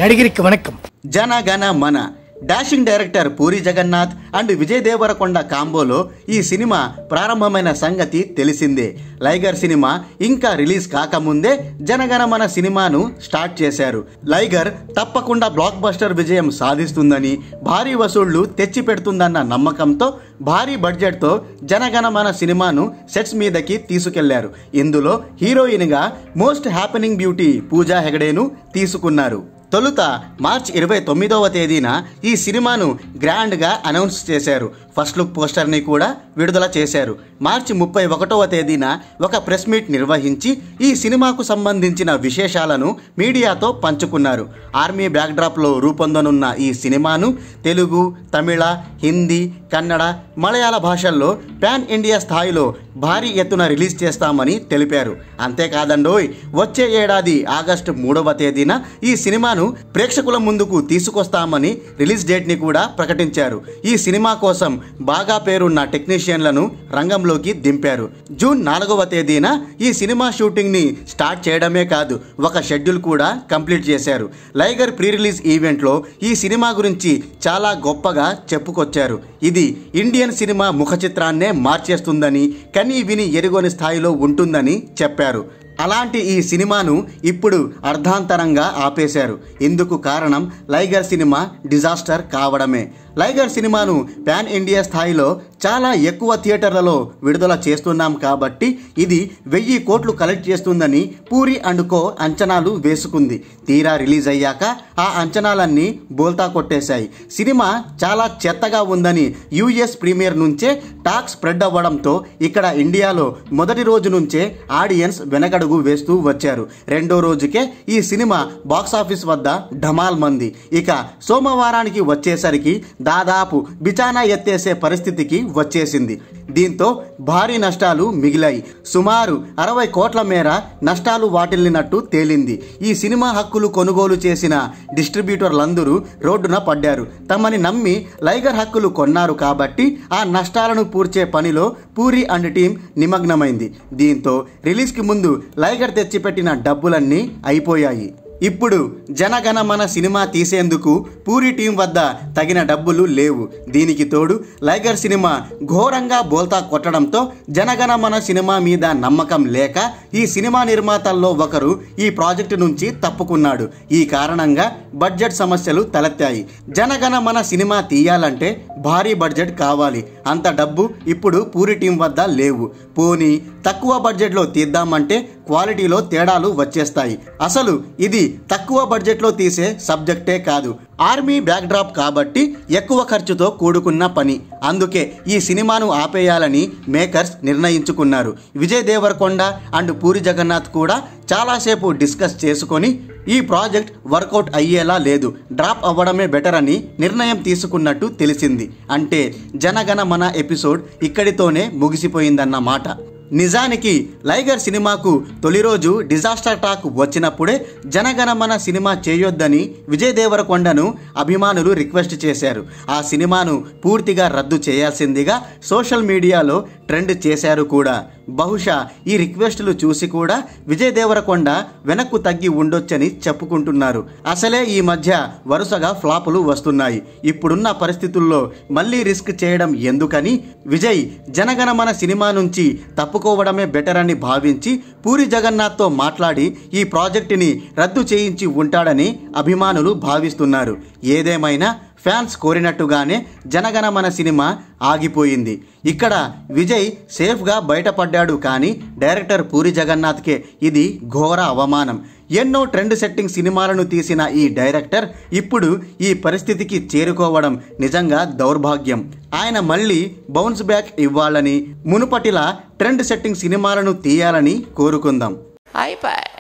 நடிகருக்கு வணக்கம். Jana Gana Mana dashing director Puri Jagannadh and Vijay Deverakonda కాంబోలో ఈ సినిమా ప్రారంభమైన సంగతి తెలిసిందే. లైగర్ సినిమా ఇంకా రిలీజ్ కాకముందే జనగణ మన సినిమాను స్టార్ట్ చేశారు. లైగర్ తప్పకుండా బ్లాక్ బస్టర్ విజయం సాధిస్తుందని, భారీ వసూళ్లు తెచ్చి పెడుతుందన్న నమ్మకంతో భారీ బడ్జెట్తో జనగణ మన సినిమాను సెట్స్ మీదకి తీసుకెళ్లారు. ఇందులో హీరోయిన్గా మోస్ట్ హ్యాపెనింగ్ బ్యూటీ పూజా హెగడేను తీసుకున్నారు. తొలుత మార్చి 29వ తేదీన ఈ సినిమాను గ్రాండ్గా అనౌన్స్ చేశారు. ఫస్ట్ లుక్ పోస్టర్ని కూడా విడుదల చేశారు. మార్చి 31వ తేదీన ఒక ప్రెస్ మీట్ నిర్వహించి ఈ సినిమాకు సంబంధించిన విశేషాలను మీడియాతో పంచుకున్నారు. ఆర్మీ బ్యాక్డ్రాప్లో రూపొందనున్న ఈ సినిమాను తెలుగు, తమిళ, హిందీ, కన్నడ, మలయాళ భాషల్లో పాన్ ఇండియా స్థాయిలో భారీ ఎత్తున రిలీజ్ చేస్తామని తెలిపారు. అంతేకాదండోయ్, వచ్చే ఏడాది ఆగస్టు 3వ తేదీన ఈ సినిమాను ప్రేక్షకుల ముందుకు తీసుకొస్తామని రిలీజ్ డేట్ని కూడా ప్రకటించారు. ఈ సినిమా కోసం బాగా పేరున్న టెక్నీషియన్లను రంగంలోకి దింపారు. జూన్ 4వ తేదీన ఈ సినిమా షూటింగ్ని స్టార్ట్ చేయడమే కాదు, ఒక షెడ్యూల్ కూడా కంప్లీట్ చేశారు. లైగర్ ప్రీ రిలీజ్ ఈవెంట్లో ఈ సినిమా గురించి చాలా గొప్పగా చెప్పుకొచ్చారు. ఇది ఇండియన్ సినిమా ముఖ చిత్రాన్నే మార్చేస్తుందని, కనీ విని ఎరుగని స్థాయిలో ఉంటుందని చెప్పారు. అలాంటి ఈ సినిమాను ఇప్పుడు అర్ధాంతరంగా ఆపేశారు. ఇందుకు కారణం లైగర్ సినిమా డిజాస్టర్ కావడమే. లైగర్ సినిమాను పాన్ ఇండియా స్థాయిలో చాలా ఎక్కువ థియేటర్లలో విడుదల చేస్తున్నాం కాబట్టి ఇది 1000 కోట్లు కలెక్ట్ చేస్తుందని పూరి అండ్ కో అంచనాలు వేసుకుంది. తీరా రిలీజ్ అయ్యాక ఆ అంచనాలన్నీ బోల్తా కొట్టేశాయి. సినిమా చాలా చెత్తగా ఉందని యూఎస్ ప్రీమియర్ నుంచే టాక్ స్ప్రెడ్ అవ్వడంతో ఇక్కడ ఇండియాలో మొదటి రోజు నుంచే ఆడియన్స్ వెనకడుగు వేస్తూ వచ్చారు. రెండో రోజుకే ఈ సినిమా బాక్సాఫీస్ వద్ద ఢమాల్ మంది. ఇక సోమవారానికి వచ్చేసరికి దాదాపు బిచానా ఎత్తేసే పరిస్థితికి వచ్చేసింది. దీంతో భారీ నష్టాలు మిగిలాయి. సుమారు 60 కోట్ల మేర నష్టాలు వాటిల్లినట్టు తేలింది. ఈ సినిమా హక్కులు కొనుగోలు చేసిన డిస్ట్రిబ్యూటర్లందరూ రోడ్డున పడ్డారు. తమని నమ్మి లైగర్ హక్కులు కొన్నారు కాబట్టి ఆ నష్టాలను పూడ్చే పనిలో పూరి అండ్ టీం నిమగ్నమైంది. దీంతో రిలీజ్కి ముందు లైగర్ తెచ్చిపెట్టిన డబ్బులన్నీ అయిపోయాయి. ఇప్పుడు జనగణ మన సినిమా తీసేందుకు పూరి టీం వద్ద తగిన డబ్బులు లేవు. దీనికి తోడు లైగర్ సినిమా ఘోరంగా బోల్తా కొట్టడంతో జనగణ మన సినిమా మీద నమ్మకం లేక ఈ సినిమా నిర్మాతల్లో ఒకరు ఈ ప్రాజెక్టు నుంచి తప్పుకున్నాడు. ఈ కారణంగా బడ్జెట్ సమస్యలు తలెత్తాయి. జనగణ మన సినిమా తీయాలంటే భారీ బడ్జెట్ కావాలి. అంత డబ్బు ఇప్పుడు పూరి టీం వద్ద లేవు. పోనీ తక్కువ బడ్జెట్లో తీద్దామంటే క్వాలిటీలో తేడాలు వచ్చేస్తాయి. అసలు ఇది తక్కువ బడ్జెట్లో తీసే సబ్జెక్టే కాదు. ఆర్మీ బ్యాక్డ్రాప్ కాబట్టి ఎక్కువ ఖర్చుతో కూడుకున్న పని. అందుకే ఈ సినిమాను ఆపేయాలని మేకర్స్ నిర్ణయించుకున్నారు. విజయ్ దేవరకొండ అండ్ పూరి జగన్నాథ్ కూడా చాలాసేపు డిస్కస్ చేసుకొని ఈ ప్రాజెక్ట్ వర్కౌట్ అయ్యేలా లేదు, డ్రాప్ అవ్వడమే బెటర్ అని నిర్ణయం తీసుకున్నట్టు తెలిసింది. అంటే జనగణ మన ఎపిసోడ్ ఇక్కడితోనే ముగిసిపోయిందన్నమాట. నిజానికి లైగర్ సినిమాకు తొలి రోజు డిజాస్టర్ టాక్ వచ్చినప్పుడే జనగణ మన సినిమా చేయొద్దని విజయ్ దేవరకొండను అభిమానులు రిక్వెస్ట్ చేశారు. ఆ సినిమాను పూర్తిగా రద్దు చేయాల్సిందిగా సోషల్ మీడియాలో ట్రెండ్ చేశారు కూడా. బహుశా ఈ రిక్వెస్టులు చూసి కూడా విజయ్ దేవరకొండ వెనక్కు తగ్గి ఉండొచ్చని చెప్పుకుంటున్నారు. అసలే ఈ మధ్య వరుసగా ఫ్లాపులు వస్తున్నాయి. ఇప్పుడున్న పరిస్థితుల్లో మళ్ళీ రిస్క్ చేయడం ఎందుకని విజయ్ జనగణ మన సినిమా నుంచి తప్పుకోవడమే బెటర్ అని భావించి పూరి జగన్నాథ్తో మాట్లాడి ఈ ప్రాజెక్టుని రద్దు చేయించి ఉంటాడని అభిమానులు భావిస్తున్నారు. ఏదేమైనా ఫ్యాన్స్ కోరినట్టుగానే జనగణ మన సినిమా ఆగిపోయింది. ఇక్కడ విజయ్ సేఫ్గా బయటపడ్డాడు. కానీ డైరెక్టర్ పూరి జగన్నాథ్కే ఇది ఘోర అవమానం. ఎన్నో ట్రెండ్ సెట్టింగ్ సినిమాలను తీసిన ఈ డైరెక్టర్ ఇప్పుడు ఈ పరిస్థితికి చేరుకోవడం నిజంగా దౌర్భాగ్యం. ఆయన మళ్ళీ బౌన్స్ బ్యాక్ ఇవ్వాలని, మునుపటిలా ట్రెండ్ సెట్టింగ్ సినిమాలను తీయాలని కోరుకుందాం. అయిపోయి